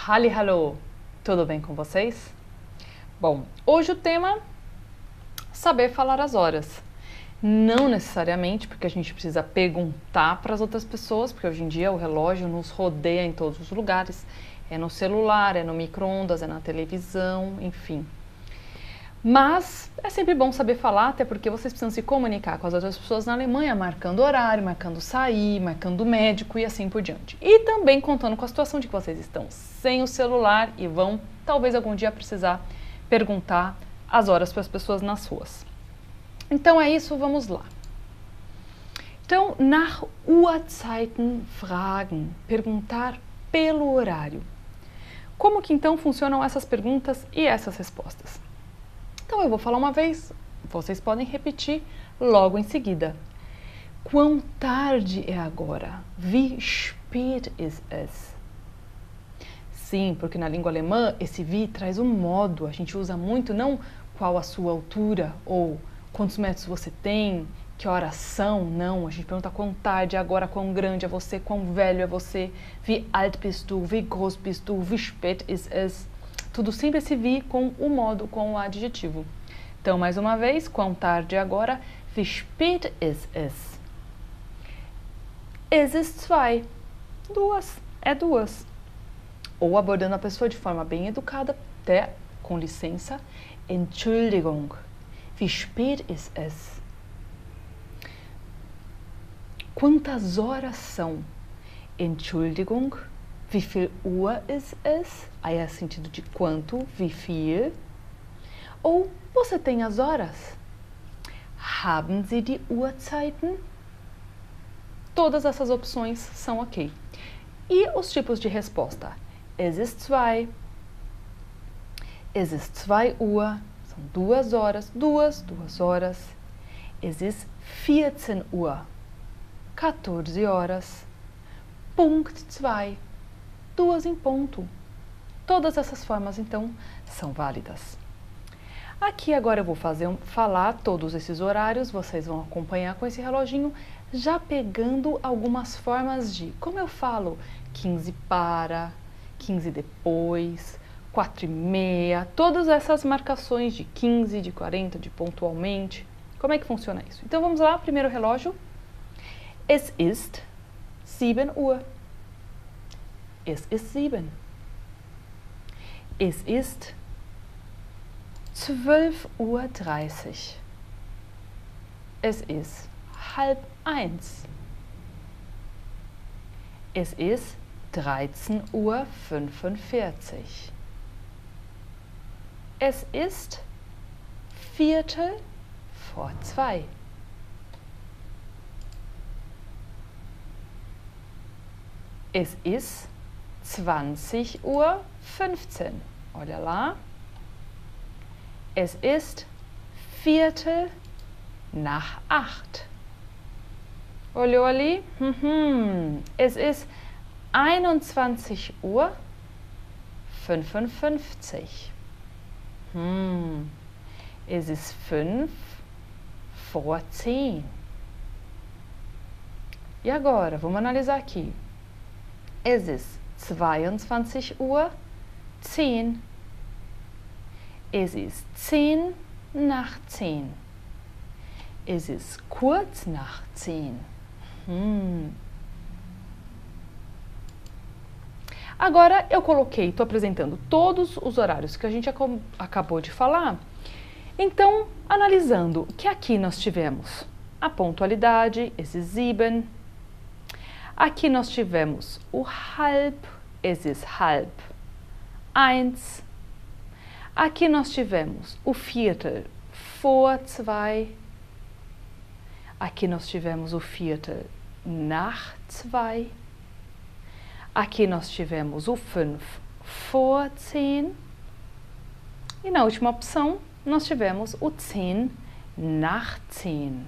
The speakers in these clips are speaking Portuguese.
Hallihallo! Tudo bem com vocês? Bom, hoje o tema saber falar as horas. Não necessariamente porque a gente precisa perguntar para as outras pessoas, porque hoje em dia o relógio nos rodeia em todos os lugares. É no celular, é no micro-ondas, é na televisão, enfim. Mas é sempre bom saber falar, até porque vocês precisam se comunicar com as outras pessoas na Alemanha, marcando horário, marcando sair, marcando médico e assim por diante. E também contando com a situação de que vocês estão sem o celular e vão, talvez algum dia, precisar perguntar as horas para as pessoas nas ruas. Então é isso, vamos lá. Então, nach Uhrzeiten fragen, perguntar pelo horário. Como que então funcionam essas perguntas e essas respostas? Então eu vou falar uma vez, vocês podem repetir logo em seguida. Quão tarde é agora? Wie spät ist es? Sim, porque na língua alemã esse wie traz um modo, a gente usa muito não qual a sua altura ou quantos metros você tem, que horas são, não, a gente pergunta quão tarde é agora, quão grande é você, quão velho é você, wie alt bist du, wie groß bist du, wie spät ist es? Tudo sempre esse wie com o modo, com o adjetivo. Então, mais uma vez, quão tarde é agora? Wie spät ist es? Es ist zwei. Duas. É duas. Ou abordando a pessoa de forma bem educada, até com licença. Entschuldigung. Wie spät ist es? Quantas horas são? Entschuldigung. Wie viel Uhr ist es? Aí é sentido de quanto, wie viel. Ou você tem as horas? Haben Sie die Uhrzeiten? Todas essas opções são ok. E os tipos de resposta? Es ist zwei. Es ist 2 Uhr. São 2 horas. 2 horas. Es ist 14 Uhr. 14 horas. Punkt 2. 2 em ponto. Todas essas formas, então, são válidas. Aqui agora eu vou falar todos esses horários, vocês vão acompanhar com esse reloginho, já pegando algumas formas de, como eu falo, 15 para, 15 depois, 4:30, todas essas marcações de 15, de 40, de pontualmente. Como é que funciona isso? Então vamos lá, primeiro relógio. Es ist 7 Uhr. Es ist 7. Es ist 12:30 Uhr. Es ist 12:30. Es ist 13:45 Uhr. Es ist 2:15. Es ist 20:15 Uhr. Olha lá. Es ist 7:45. Olhou ali? Es ist 21:55 Uhr. Es ist 5:10. E agora, vamos analisar aqui. Es ist 22:10 Uhr. Es ist 10:10. Es ist kurz nach 10. Agora eu coloquei, estou apresentando todos os horários que a gente acabou de falar. Então, analisando que aqui nós tivemos a pontualidade, esse sieben. Aqui nós tivemos o halb, es ist 12:30. Aqui nós tivemos o Viertel vor 2. Aqui nós tivemos o Viertel nach 2. Aqui nós tivemos o 5:10. E na última opção, nós tivemos o 10:10.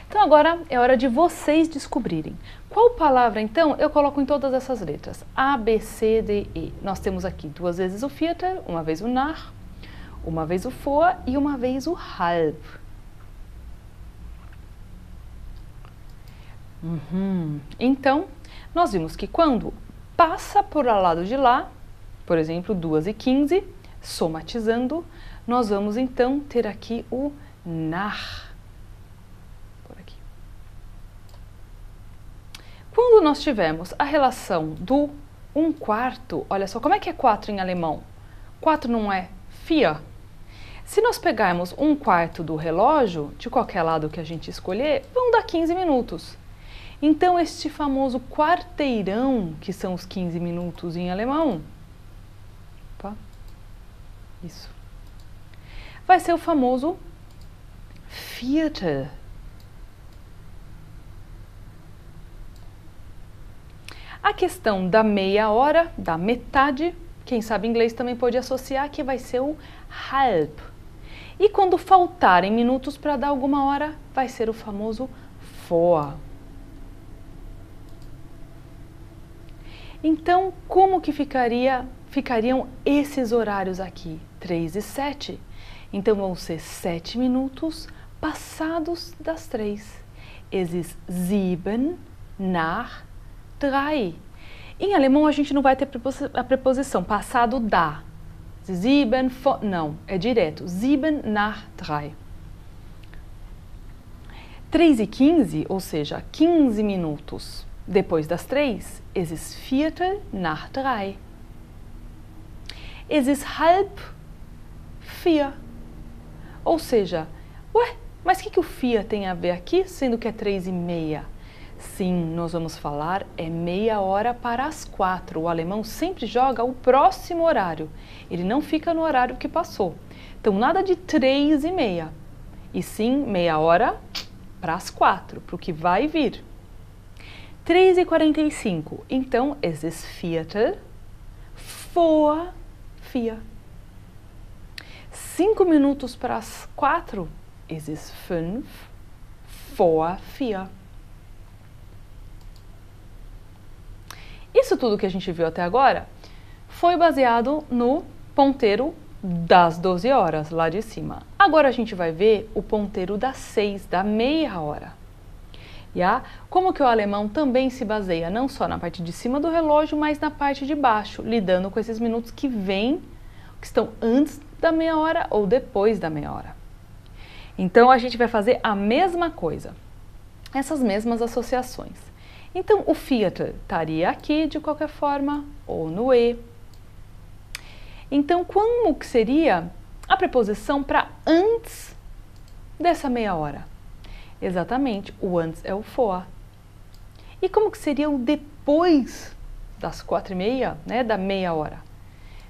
Então agora é hora de vocês descobrirem. Qual palavra, então, eu coloco em todas essas letras? A, B, C, D, E. Nós temos aqui 2 vezes o Viertel, uma vez o nach, uma vez o vor e uma vez o halb. Então, nós vimos que quando passa por ao lado de lá, por exemplo, 2h15, somatizando, nós vamos então ter aqui o nach. Por aqui. Quando nós tivermos a relação do 1/4, olha só, como é que é 4 em alemão? 4 não é 4? Se nós pegarmos 1/4 do relógio, de qualquer lado que a gente escolher, vão dar 15 minutos. Então, este famoso quarteirão, que são os 15 minutos em alemão, opa, isso, vai ser o famoso Viertel. A questão da meia hora, da metade, quem sabe inglês também pode associar, que vai ser o halb. E quando faltarem minutos para dar alguma hora, vai ser o famoso vor. Então, como que ficariam esses horários aqui? 3 e 7. Então, vão ser 7 minutos passados das 3. Es ist 7 nach 3. Em alemão, a gente não vai ter a preposição passado da. 7 vor, não, é direto. 7 nach 3. 3h15, ou seja, 15 minutos depois das 3, es ist Viertel nach 3. Es ist halb 4. Ou seja, ué, mas o que o 4 tem a ver aqui, sendo que é 3h30? Sim, nós vamos falar, é meia hora para as 4. O alemão sempre joga o próximo horário. Ele não fica no horário que passou. Então, nada de 3h30. E sim, meia hora para as 4, para o que vai vir. 3h45. Então, es ist Viertel vor 4. 5 minutos para as 4. Es ist 5 vor 4. Isso tudo que a gente viu até agora foi baseado no ponteiro das 12 horas, lá de cima. Agora a gente vai ver o ponteiro das 6, da meia hora. Como que o alemão também se baseia não só na parte de cima do relógio, mas na parte de baixo, lidando com esses minutos que estão antes da meia hora ou depois da meia hora. Então, a gente vai fazer a mesma coisa, essas mesmas associações. Então, o Viertel estaria aqui, de qualquer forma, ou no E. Então, como que seria a preposição para antes dessa meia hora? Exatamente, o antes é o vor. E como que seria o depois das 4h30, né, da meia hora?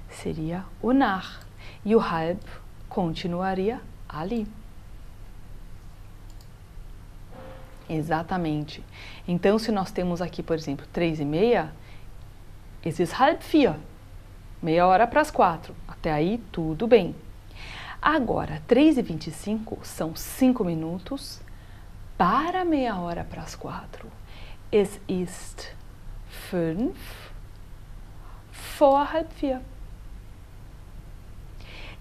Seria o nach. E o halb continuaria ali. Exatamente. Então, se nós temos aqui, por exemplo, 3h30, es ist halb 4. Meia hora para as 4. Até aí, tudo bem. Agora, 3h25 são 5 minutos para meia hora para as 4. Es ist 5 vor halb 4.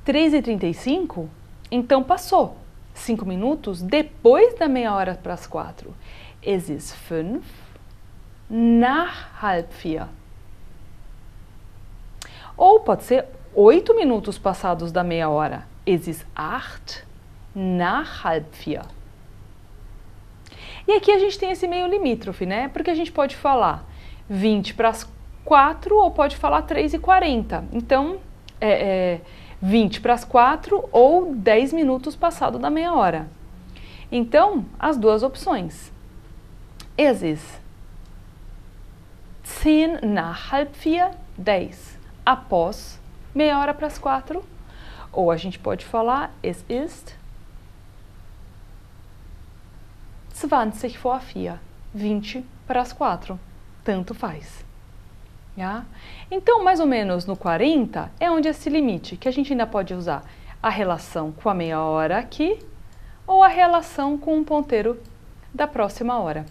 3h35, então passou. 5 minutos depois da meia hora para as 4. Es ist 5 nach halb 4. Ou pode ser 8 minutos passados da meia hora. Es ist 8 nach halb 4. E aqui a gente tem esse meio limítrofe, né? Porque a gente pode falar 20 para as 4 ou pode falar 3h40. Então, 20 para as 4 ou 10 minutos passado da meia hora. Então, as duas opções. Es ist 10 nach halb 4, 10 após meia hora para as 4. Ou a gente pode falar es ist 20 vor 4, 20 para as 4. Tanto faz. Então, mais ou menos no 40 é onde esse limite, que a gente ainda pode usar a relação com a meia hora aqui ou a relação com o ponteiro da próxima hora.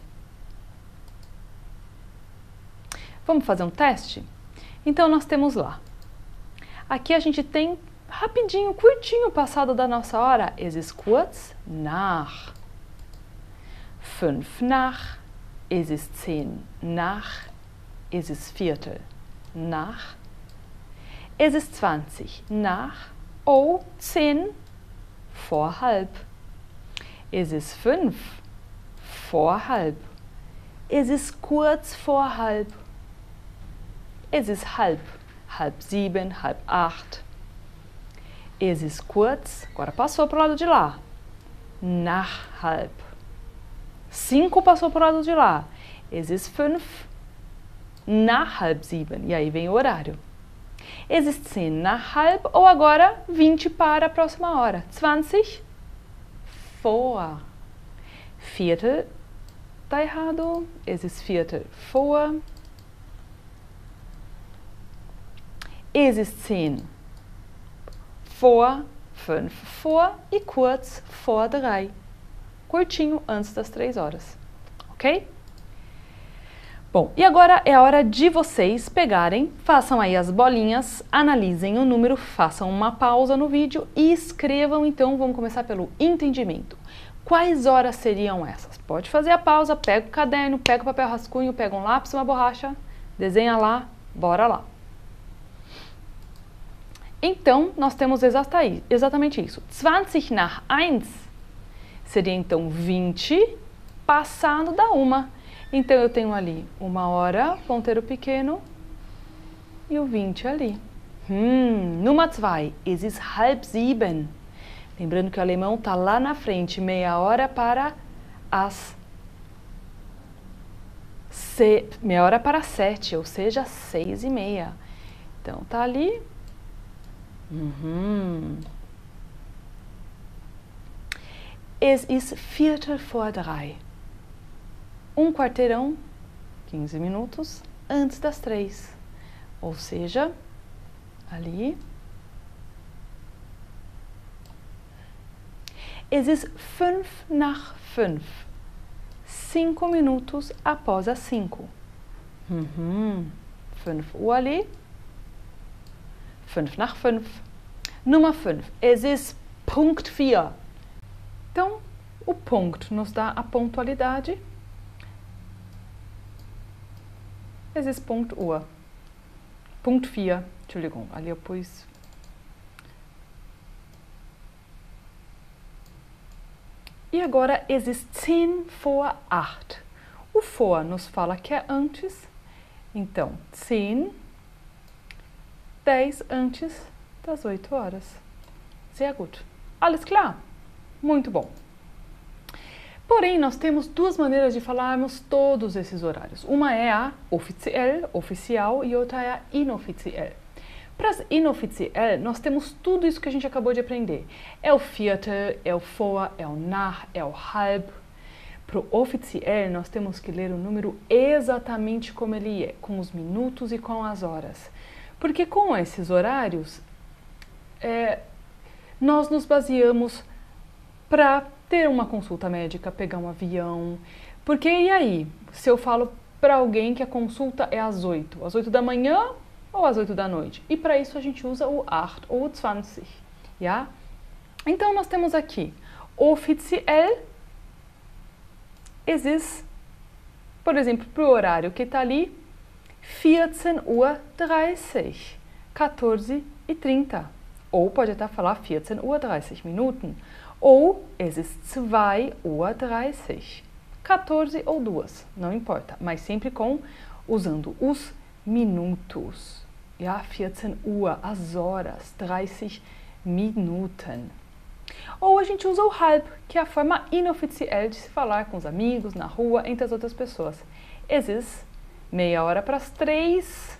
Vamos fazer um teste? Então, nós temos lá. Aqui a gente tem rapidinho, curtinho passado da nossa hora. Es ist kurz nach. 5 nach. Es ist 10 nach Es ist Viertel nach. Es ist 20 nach ou 10 vor halb. Es ist 5 vor halb. Es ist kurz vor halb. Es ist halb, halb 7, halb 8. Es ist kurz, agora passou para o lado de lá, nach halb. 5 passou para o lado de lá. Es ist 5 nach halb 7. E aí vem o horário. Es ist 10 nach halb ou agora 20 para a próxima hora. 20 vor. Viertel tá errado. Es ist Viertel vor. Es ist 10 vor, 5 vor e kurz vor 3. Curtinho antes das 3 horas. Ok? Bom, e agora é a hora de vocês pegarem, façam aí as bolinhas, analisem o número, façam uma pausa no vídeo e escrevam, então, vamos começar pelo entendimento. Quais horas seriam essas? Pode fazer a pausa, pega o caderno, pega o papel rascunho, pega um lápis e uma borracha, desenha lá, bora lá. Então, nós temos exatamente isso. 20 nach 1 seria, então, 20 passando da 1. Então, eu tenho ali 1 hora, ponteiro pequeno, e o 20 ali. Nummer 2, es ist halb 7. Lembrando que o alemão está lá na frente, meia hora para as... meia hora para 7, ou seja, 6:30. Então, tá ali... Es ist Viertel vor 3. Quarteirão, 15 minutos antes das 3. Ou seja, ali. Es ist 5 nach 5. 5 minutos após as 5. 5 Uhr ali. 5 nach 5. Nummer 5. Es ist Punkt 4. Então, o ponto nos dá a pontualidade. Es ist Punkt Uhr. Punkt 4. Entschuldigung, ali eu pus... E agora, es ist 10 vor 8. O vor nos fala que é antes. Então, 10 antes das 8 horas. Sehr gut. Alles klar? Muito bom. Porém, nós temos duas maneiras de falarmos todos esses horários. Uma é a oficial, e outra é a inoffiziell. Para as inoffiziell, nós temos tudo isso que a gente acabou de aprender. É o Viertel, é o vor, é o nach, é o halb. Para o offiziell, nós temos que ler o número exatamente como ele é, com os minutos e com as horas. Porque com esses horários, nós nos baseamos para ter uma consulta médica, pegar um avião. Porque e aí, se eu falo para alguém que a consulta é às 8 da manhã ou às 8 da noite? E para isso a gente usa o 8 ou o 20, ja? Então nós temos aqui, offiziell, es ist, por exemplo, para o horário que está ali, 14:30 Uhr, 14:30. Ou pode até falar 14:30 Minuten. Ou es ist 2:30 Uhr, 14 ou 2, não importa, mas sempre usando os minutos. Ja, 14 Uhr, as horas, 30 Minuten. Ou a gente usa o halb, que é a forma inofficial de se falar com os amigos, na rua, entre as outras pessoas. Es ist meia hora para as 3.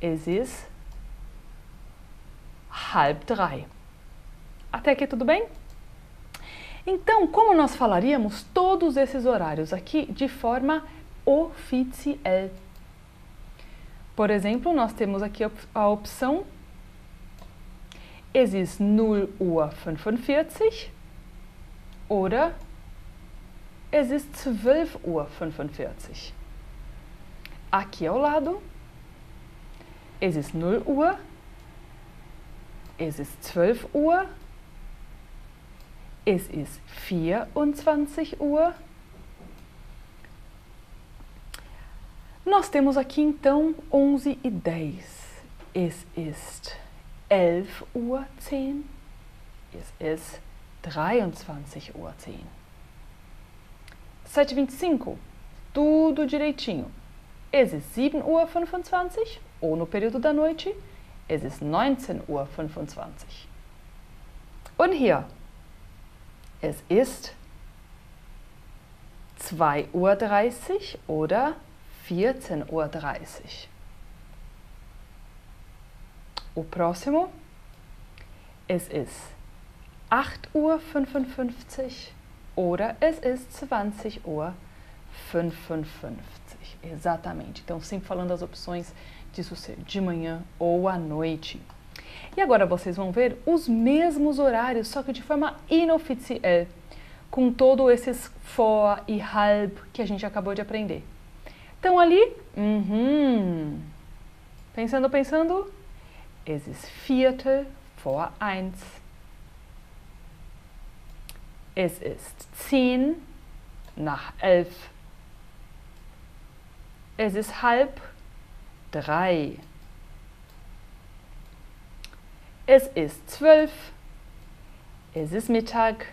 Es ist 2:30. Até aqui tudo bem? Então, como nós falaríamos todos esses horários aqui de forma oficial? Por exemplo, nós temos aqui a opção es ist 0:45 oder es ist 12:45. Aqui ao lado, es ist 0 Uhr, es ist 12 Uhr, es ist 24 Uhr. Nós temos aqui então 11:10. Es ist 11:10. Es ist 23:10. Seite 25. Tudo direitinho. Es ist 7:25 ou no período da noite, es ist 19:25. Und hier, es ist 2:30 oder 14:30. O próximo, es ist 8:55 oder es ist 20:55. Exatamente. Então, sempre falando as opções disso ser de manhã ou à noite. E agora vocês vão ver os mesmos horários, só que de forma inoficial, com todos esses vor e halb que a gente acabou de aprender. Então, ali, pensando, es ist 1:45. Es ist 2:10. Es ist 2:30. Es ist 12. Es ist Mittag.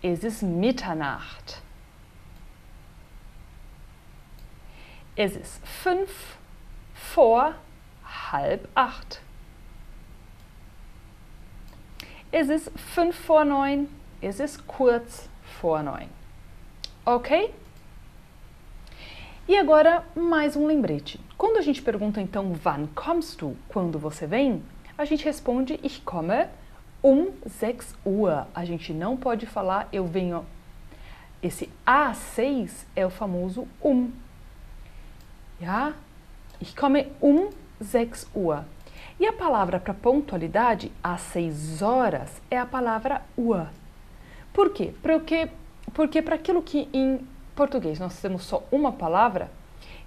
Es ist Mitternacht. Es ist 7:45. Es ist 8:55. Es ist kurz vor 9. Ok? E agora, mais um lembrete. Quando a gente pergunta, então, wann kommst du? Quando você vem? A gente responde, ich komme 6 Uhr. A gente não pode falar, eu venho. Esse A6 é o famoso Ja? Ich komme 6 Uhr. E a palavra para pontualidade, às 6 horas, é a palavra Uhr. Por quê? Porque para aquilo que em português nós temos só uma palavra,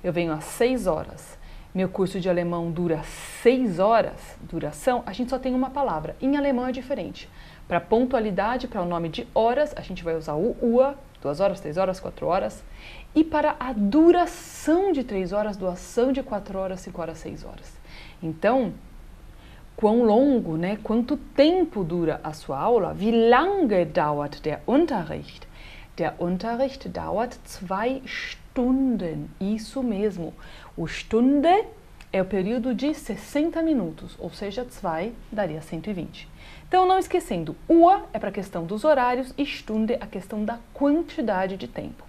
eu venho às 6 horas. Meu curso de alemão dura 6 horas, duração, a gente só tem uma palavra. Em alemão é diferente. Para pontualidade, para o nome de horas, a gente vai usar o Uhr, 2 horas, 3 horas, 4 horas. E para a duração de 3 horas, duração de 4 horas, 5 horas, 6 horas. Então, quão longo, né? Quanto tempo dura a sua aula? Wie lange dauert der Unterricht? Der Unterricht dauert 2 Stunden. Isso mesmo. O Stunde é o período de 60 minutos, ou seja, 2 daria 120. Então, não esquecendo, Uhr é para a questão dos horários e Stunde a questão da quantidade de tempo.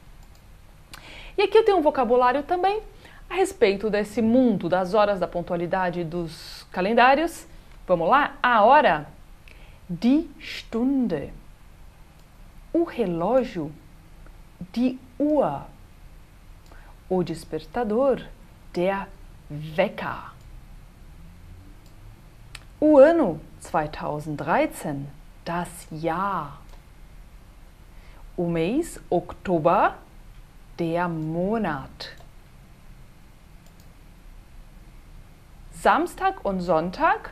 E aqui eu tenho um vocabulário também a respeito desse mundo das horas, da pontualidade dos calendários. Vamos lá? A hora, die Stunde. O relógio, die Uhr. O despertador, der Wecker. O ano, 2013, das Jahr. O mês, Oktober, der Monat. Samstag und Sonntag,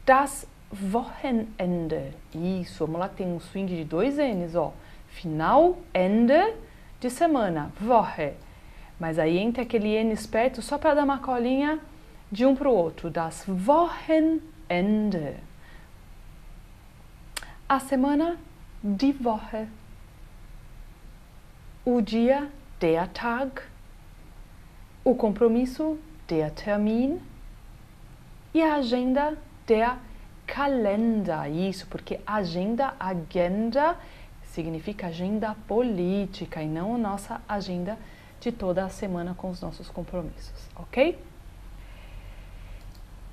das Wochenende. Isso, vamos lá, tem um swing de 2 N's, ó. Final, Ende de semana, Woche. Mas aí entra aquele N esperto só para dar uma colinha de um para o outro. Das Wochenende. A semana, die Woche. O dia, der Tag. O compromisso, der Termin. E a agenda, der Kalender. Isso, porque agenda, significa agenda política e não a nossa agenda de toda a semana com os nossos compromissos, ok?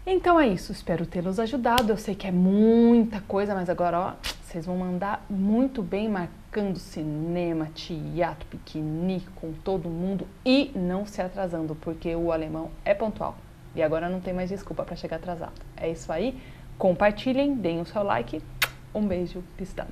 Então é isso, espero tê-los ajudado. Eu sei que é muita coisa, mas agora, ó, vocês vão mandar muito bem marcando cinema, teatro, piquenique com todo mundo e não se atrasando, porque o alemão é pontual. E agora não tem mais desculpa para chegar atrasado. É isso aí, compartilhem, deem o seu like. Um beijo, bis dann.